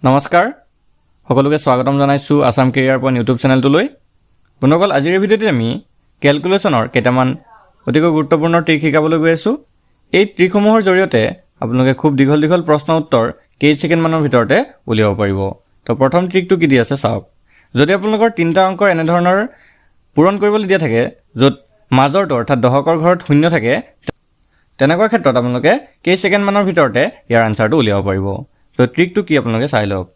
নমস্কাৰ সকলোকে স্বাগতম জনাইছো আসাম কেৰিয়াৰ পইণ্ট ইউটিউব চেনেলটোলৈ বন্ধুসকল আজিৰ ভিডিঅ'টোত আমি ক্যালকুলেশনৰ কেইটামান অতিকৈ গুৰুত্বপূৰ্ণ ট্ৰিক শিকাবলৈ গৈ আছো এই ট্ৰিকসমূহৰ জৰিয়তে আপোনালোকে খুব দীঘল প্ৰশ্ন উত্তৰ কেই ছেকেণ্ড মানৰ ভিতৰতে উলিয়াব পাৰিব তো প্ৰথম ট্ৰিকটো কি দি আছে চাওক যদি আপোনালোকৰ তিনিটা অংকৰ এনে ধৰণৰ পূৰণ কৰিবলৈ দিয়া থাকে য'ত মাজৰটো অৰ্থাৎ দশকৰ ঘৰত শূন্য থাকে তেনেকুৱা ক্ষেত্ৰত আপোনালোকে কেই ছেকেণ্ড মানৰ ভিতৰতে ইয়াৰ আনসাৰটো উলিয়াব পাৰিব তো ট্ৰিকটো কি আপোনালোকে চাই লওক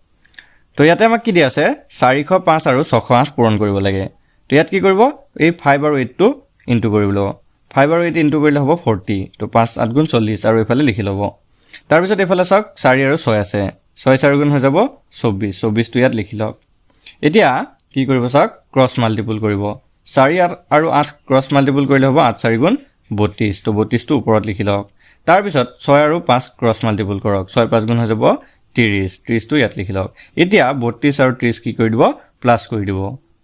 তো ইয়াতে আমাক কি দি আছে 405 আৰু 608 পূৰণ কৰিব লাগে তো ইয়াত কি কৰিব এই 5 আৰু 8 টো ইনটু কৰিব লব 5 আৰু 8 ইনটু কৰিলে হ'ব 40 তো 5 8 গুণ 40 আৰু ইফালে লিখি লব তাৰ পিছত ইফালে চাওক 4 আৰু 6 আছে 6 4 গুণ হৈ যাব 24 24 টো ইয়াত লিখি লওক এতিয়া কি কৰিব চাওক ক্ৰস মাল্টিপল কৰিব 4 আৰু 8 ক্ৰস মাল্টিপল কৰিলে হ'ব 8 4 গুণ 32 তো 32 টো ওপৰত লিখি লওক তাৰ পিছত 6 আৰু 5 ক্ৰস মাল্টিপল কৰক 6 5 গুণ হৈ যাব 30 30 টো ইয়াত লিখি লওক এতিয়া 32 আৰু 30 কি কৰি দিব প্লাস কৰি দিব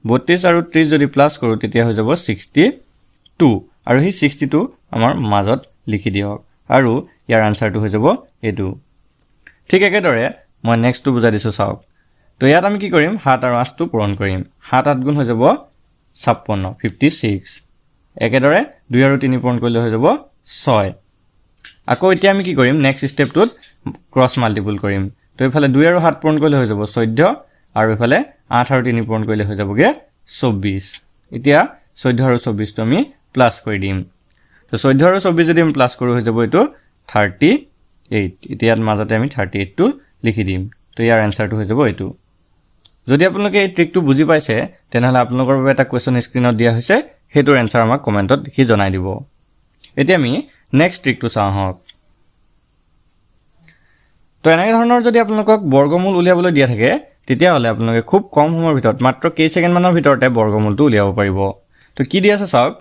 32 আৰু 30 যদি প্লাস কৰো তেতিয়া হৈ যাব 62 আৰু এই 62 আমাৰ মাজত লিখি দিয়ক আৰু ইয়াৰ আনসাৰটো হৈ যাব এটো ঠিক একেদৰে মই নেক্সট টো বুজাই দিছো চাওক তো ইয়াত আমি কি কৰিম 7 আৰু 8 টো পূৰণ কৰিম 7 8 গুণ হৈ যাব 56 56 একেদৰে 2 আৰু 3 পূৰণ কৰিলে হৈ যাব 6 আকৌ এতিয়া আমি কি কৰিম নেক্সট স্টেপটোত ক্ৰস মাল্টিপল কৰিম তো ইফালে 2 আৰু 7 পূৰণ কৰিলে হৈ যাব 14 আৰু ইফালে 8 আৰু 3 পূৰণ কৰিলে হৈ যাবগে 24 এতিয়া 14 আৰু 24 টো আমি প্লাস কৰি দিম তো 14 আৰু 24 যদি আমি প্লাস কৰো হৈ যাব এটো 38 এতিয়া মাজতে আমি 38 টো লিখি দিম তো ইয়াৰ আনসাৰটো হৈ যাব এটো যদি আপোনালোকে এই ট্ৰিকটো বুজি পাইছে তেনেহলে আপোনালোকৰ বাবে এটা কোৱেশ্চন স্ক্ৰিনত দিয়া হৈছে হেটোৰ আনসাৰ আমাক কমেন্টত লিখি জনাই দিব এতিয়া আমি নেক্সট ট্ৰিকটো চাওঁ হওক তো এনে ধৰণৰ যদি আপোনালোকক বৰ্গমূল উলিয়াবলৈ দিয়া থাকে তেতিয়া হলে আপোনালোকে খুব কম সময়ৰ ভিতৰত মাত্ৰ কেই ছেকেণ্ড মানৰ ভিতৰতে বৰ্গমূলটো উলিয়াব পাৰিব তো কি দি আছে চাওক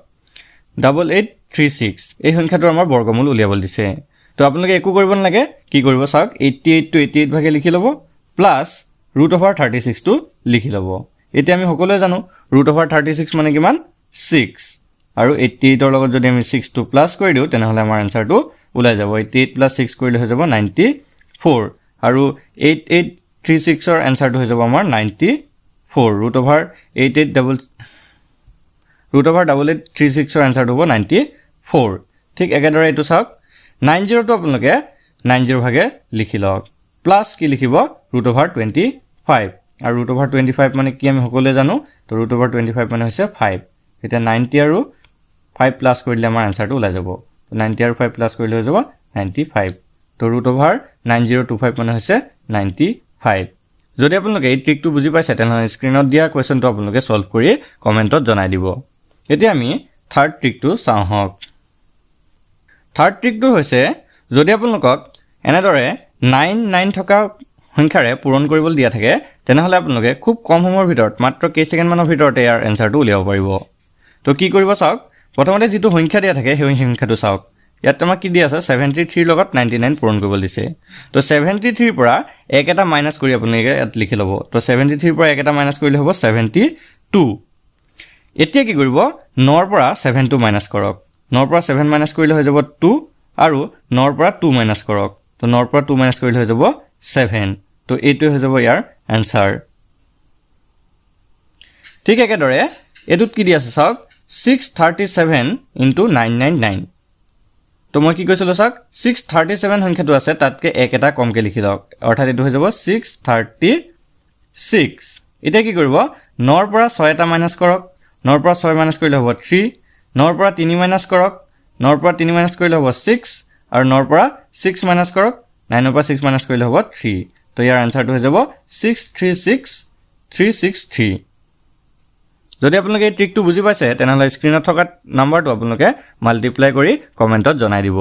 8836 এই সংখ্যাটো আমাৰ বৰ্গমূল উলিয়াবলৈ দিছে তো আপোনালোকে একো কৰিব নালাগে কি কৰিব চাওক 88 টো 88 ভাগে লিখি লব প্লাস √36 টো লিখি লব এতিয়া আমি সকলোৱে জানো √36 মানে কিমান 6 আৰু 88 ৰ লগত যদি আমি 6 টো প্লাস কৰি দিও তেনেহলে আমাৰ আনসাৰটো ওলাই যাব 88 প্লাস 6 কৰিলে হৈ যাব 94 আৰু 8836 ৰ আনসাৰটো হৈ যাব আমাৰ 94 √8836 ৰ আনসাৰটো হ'ব 94 ঠিক একেদৰে এটো চাওক 90 টো আপোনালোকে 90 ভাগে লিখি লওক প্লাস কি লিখিব √25 আৰু √25 মানে কি আমি সকলোৱে জানো তো √25 মানে হৈছে 5 এতিয়া 90 আৰু 5 প্লাস কৰিলে আমাৰ আনসাৰটো ওলাই যাব 90 আৰু 5 প্লাস কৰিলে হৈ যাব 95 তো √9025 মানে হৈছে 95 যদি আপোনালোকে এই ট্ৰিকটো বুজি পাইছে তেনেহলে স্ক্ৰিনত দিয়া কোৱেশ্চনটো আপোনালোকে সলভ কৰি কমেন্টত জনাই দিব এতিয়া আমি থাৰ্ড ট্ৰিকটো চাওঁ হওক থাৰ্ড ট্ৰিকটো হৈছে যদি আপোনালোকক এনেদৰে 99 থকা সংখ্যাৰে পূৰণ কৰিবলৈ দিয়া থাকে তেনেহলে আপোনালোকে খুব কম সময়ৰ ভিতৰত মাত্ৰ কেই ছেকেণ্ড মানৰ ভিতৰতে ইয়াৰ আনসাৰটো উলিয়াব পাৰিব তো কি কৰিব চাওক প্ৰথমতে যেটো সংখ্যা দিয়া থাকে সেই সংখ্যাটো চাওক ইয়াত আমাক কি দি আছে 73 লগত 99 পূৰণ কৰিবলৈ দিছে তো 73 পৰা এক এটা মাইনাস কৰি আপোনালোকে ইয়াত লিখি লব তো 73 পৰা এক এটা মাইনাস কৰিলে হ'ব 72 এতিয়া কি কৰিব 9 পৰা 7 টো মাইনাস কৰক 9 পৰা 7 মাইনাস কৰিলে হৈ যাব 2 আৰু 9 পৰা 2 মাইনাস কৰক তো 9 পৰা 2 মাইনাস কৰিলে হৈ যাব 7 তো এইটো হৈ যাব ইয়াৰ আনসাৰ ঠিক একেদৰে এটোত কি দি আছে চাওক 637 * 999 তো মই কি কৈছিলো চাওক 637 সংখ্যাটো আছে তাতকে এক এটা কমকে লিখি লওক অৰ্থাৎ এটো হৈ যাব 636 এতিয়া কি কৰিব 9 পৰা 6 এটা মাইনাস কৰক 9 পৰা 6 মাইনাস কৰিলে হ'ব 3 9 পৰা 3 মাইনাস কৰক 9 পৰা 3 মাইনাস কৰিলে হ'ব 6 আৰু 9 পৰা 6 মাইনাস কৰক 9 পৰা 6 মাইনাস কৰিলে হ'ব 3 তো ইয়াৰ আনসাৰটো হৈ যাব 636363 যদি আপোনালোকে এই ট্ৰিকটো বুজি পাইছে তেনেহলে স্ক্ৰিনত থকা নাম্বাৰটো আপোনালোকে মাল্টিপ্লাই কৰি কমেন্টত জনাই দিব